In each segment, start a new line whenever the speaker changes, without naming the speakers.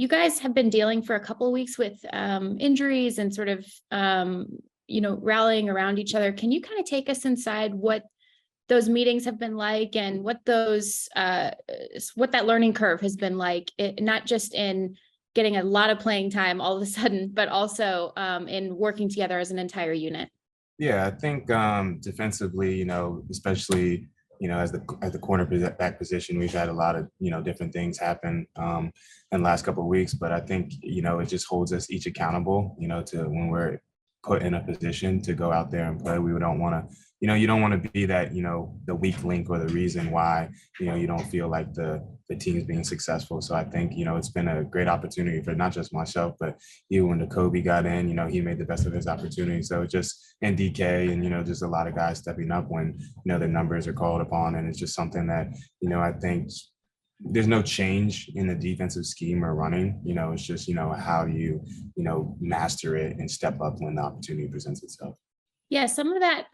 you guys have been dealing for a couple of weeks with injuries and sort of, rallying around each other. Can you kind of take us inside what those meetings have been like and what that learning curve has been like, not just in getting a lot of playing time all of a sudden, but also in working together as an entire unit?
Yeah, I think defensively, especially as the cornerback position, we've had a lot of different things happen in the last couple of weeks. But I think it just holds us each accountable, to when we're put in a position to go out there and play. We don't want to, you don't want to be that, the weak link or the reason why, you don't feel like the team's being successful. So I think, it's been a great opportunity for not just myself, but you when the Kobe got in, he made the best of his opportunity. So just and DK and, just a lot of guys stepping up when, their numbers are called upon. And it's just something that, I think there's no change in the defensive scheme or running. It's just, how do you, master it and step up when the opportunity presents itself.
Yeah, some of that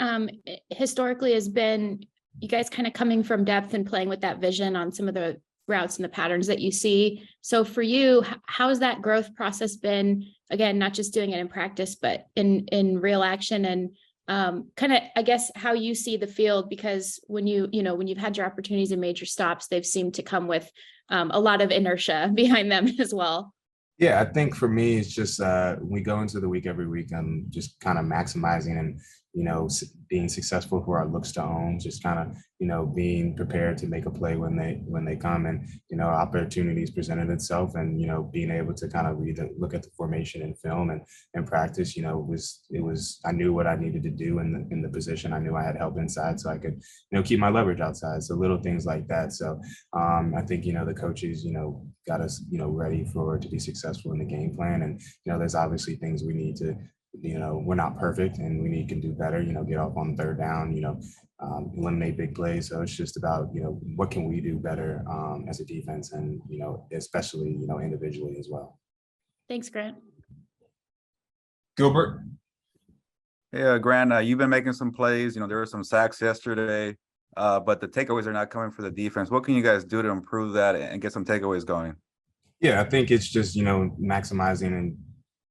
historically has been you guys kind of coming from depth and playing with that vision on some of the routes and the patterns that you see. So for you, how's that growth process been? Again, not just doing it in practice, but in real action, and kind of, I guess, how you see the field, because when you've had your opportunities and major stops, they've seemed to come with a lot of inertia behind them as well.
Yeah, I think for me, it's just we go into the week every week. I'm just kind of maximizing and being successful for our looks to own. Just kind of being prepared to make a play when they come, and opportunities presented itself, and being able to kind of look at the formation and film and practice. It was I knew what I needed to do in the position. I knew I had help inside, so I could keep my leverage outside. So little things like that. So I think the coaches got us ready to be successful in the game plan, and there's obviously things we need to. We're not perfect and we can do better, get off on third down, eliminate big plays. So it's just about, what can we do better as a defense, and, especially, individually as well.
Thanks, Grant.
Gilbert.
Yeah, Grant, you've been making some plays. There were some sacks yesterday, but the takeaways are not coming for the defense. What can you guys do to improve that and get some takeaways going?
Yeah, I think it's just, maximizing and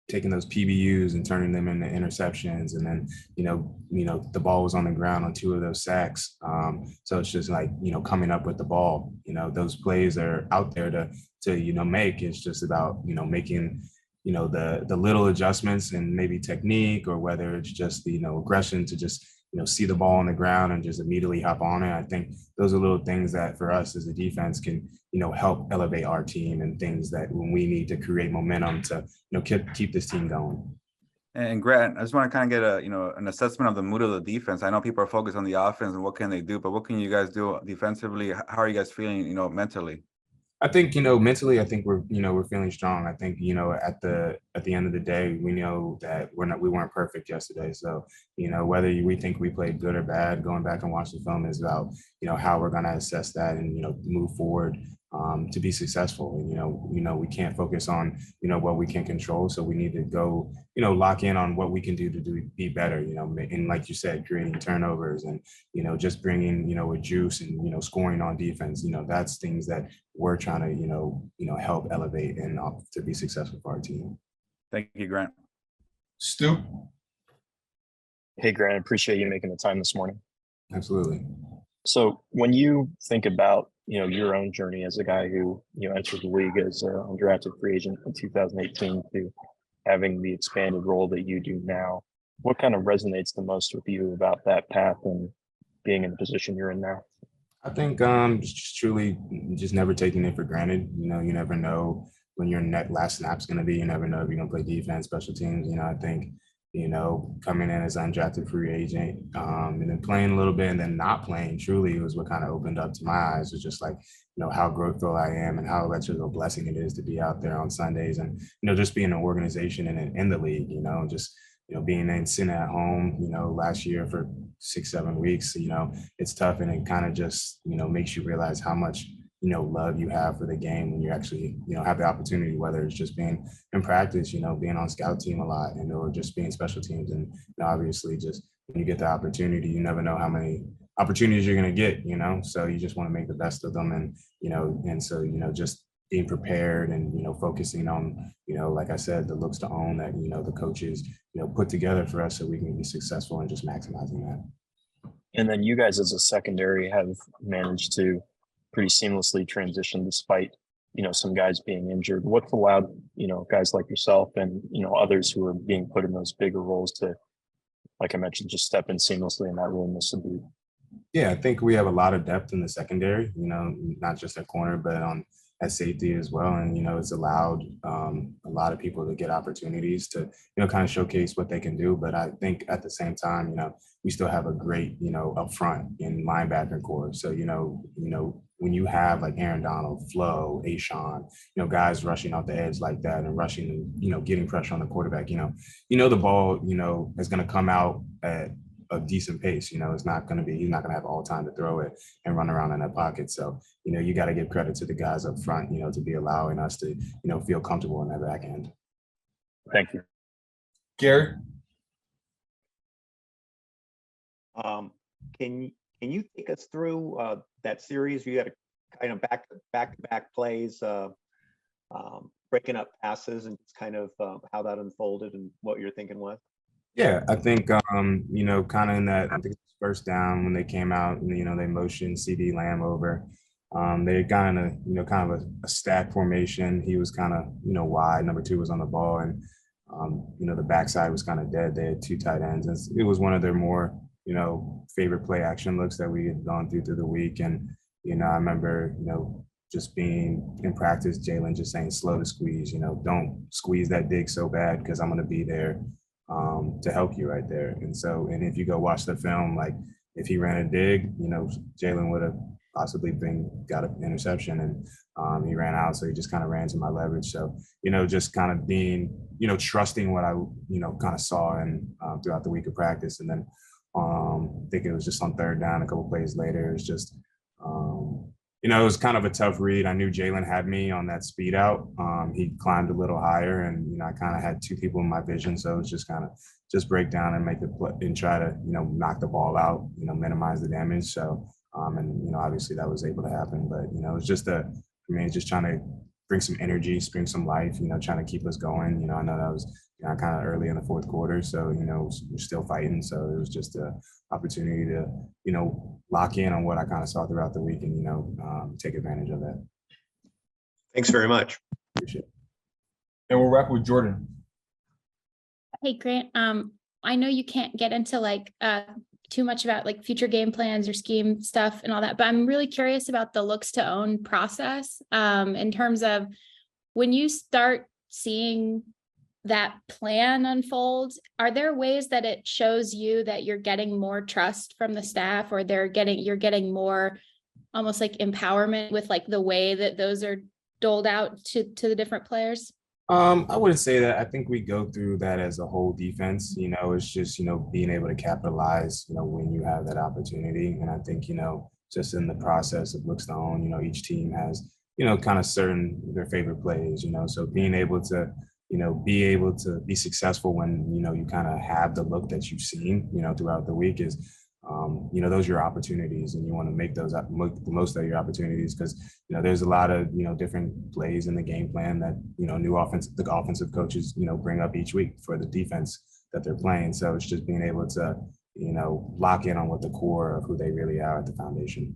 taking those PBUs and turning them into interceptions. And then, the ball was on the ground on 2 of those sacks. So it's just like, coming up with the ball, those plays are out there to make. It's just about, making, the little adjustments and maybe technique, or whether it's just the, aggression to just, see the ball on the ground and just immediately hop on it. I think those are little things that for us as a defense can, help elevate our team, and things that when we need to create momentum to, keep this team going.
And Grant, I just want to kind of get an assessment of the mood of the defense. I know people are focused on the offense and what can they do, but what can you guys do defensively? How are you guys feeling, mentally?
I think, mentally, I think we're feeling strong. I think, at the end of the day, we know that we weren't perfect yesterday. So, whether we think we played good or bad, going back and watch the film is about, how we're going to assess that and, move forward to be successful. And, we can't focus on, what we can control. So we need to go, lock in on what we can do to be better, and like you said, creating turnovers and, just bringing, a juice and, scoring on defense. That's things that we're trying to, help elevate and to be successful for our team.
Thank you, Grant.
Stu.
Hey, Grant, I appreciate you making the time this morning.
Absolutely.
So when you think about, your own journey as a guy who, entered the league as an undrafted free agent in 2018 to having the expanded role that you do now, what kind of resonates the most with you about that path and being in the position you're in now?
I think just truly just never taking it for granted. You never know when your last snap's going to be. You never know if you're going to play defense, special teams. I think, coming in as an undrafted free agent and then playing a little bit and then not playing truly was what kind of opened up to my eyes. It was just like, how grateful I am and how much of a blessing it is to be out there on Sundays and, just being an organization and in the league, just, being in sitting at home, last year for 6-7 weeks, it's tough. And it kind of just, makes you realize how much, love you have for the game when you actually, have the opportunity, whether it's just being in practice, being on scout team a lot or just being special teams. And obviously just when you get the opportunity, you never know how many opportunities you're going to get, so you just want to make the best of them. And, and so, just being prepared and, focusing on, like I said, the looks to own that, the coaches, put together for us so we can be successful and just maximizing that.
And then you guys as a secondary have managed to pretty seamlessly transition despite, some guys being injured. What's allowed, guys like yourself and, others who are being put in those bigger roles to, like I mentioned, just step in seamlessly in that role and miss a beat?
Yeah, I think we have a lot of depth in the secondary, not just at corner, but at safety as well. And, it's allowed a lot of people to get opportunities to, kind of showcase what they can do. But I think at the same time, we still have a great, up front in linebacker core. So, when you have like Aaron Donald, Flo, Ashawn, guys rushing off the edge like that and rushing, getting pressure on the quarterback, the ball, is going to come out at a decent pace. It's not going to be, he's not going to have all time to throw it and run around in that pocket. So, you got to give credit to the guys up front, to be allowing us to, feel comfortable in that back end.
Thank you.
Gary?
Can you take us through that series? You had a kind of back-to-back plays, breaking up passes, and just kind of how that unfolded and what you're thinking was?
Yeah, I think, kind of in that, I think it was first down when they came out and, they motioned CD Lamb over. They kind of a stack formation. He was kind of, wide. Number 2 was on the ball, and, the backside was kind of dead. They had 2 tight ends. And it was one of their more, favorite play action looks that we had gone through the week. And, I remember, just being in practice, Jalen just saying slow to squeeze, don't squeeze that dig so bad because I'm going to be there to help you right there. And so, and if you go watch the film, like if he ran a dig, Jalen would have possibly got an interception, and he ran out. So he just kind of ran to my leverage. So, just kind of being, trusting what I, kind of saw and throughout the week of practice. And then I think it was just on third down, a couple plays later, it's just, it was kind of a tough read. I knew Jalen had me on that speed out. He climbed a little higher, and I kind of had 2 people in my vision, so it was just kind of just break down and make the play and try to knock the ball out, minimize the damage. So and obviously that was able to happen, but it was just just trying to bring some energy, bring some life, trying to keep us going. I know that was kind of early in the fourth quarter, so we're still fighting. So it was just a opportunity to lock in on what I kind of saw throughout the week and take advantage of that.
Thanks very much.
Appreciate it.
And we'll wrap with Jordan.
Hey, Grant, I know you can't get into like too much about like future game plans or scheme stuff and all that, but I'm really curious about the looks to own process in terms of when you start seeing that plan unfold, are there ways that it shows you that you're getting more trust from the staff, or you're getting more almost like empowerment with like the way that those are doled out to the different players?
I wouldn't say that. I think we go through that as a whole defense. It's just, being able to capitalize, when you have that opportunity. And I think, just in the process of looks to own, each team has, kind of their favorite plays, so being able to, be successful when, you kind of have the look that you've seen, throughout the week is, those are your opportunities, and you want to make the most of your opportunities, because, there's a lot of, different plays in the game plan that, the offensive coaches, bring up each week for the defense that they're playing. So it's just being able to, lock in on what the core of who they really are at the foundation.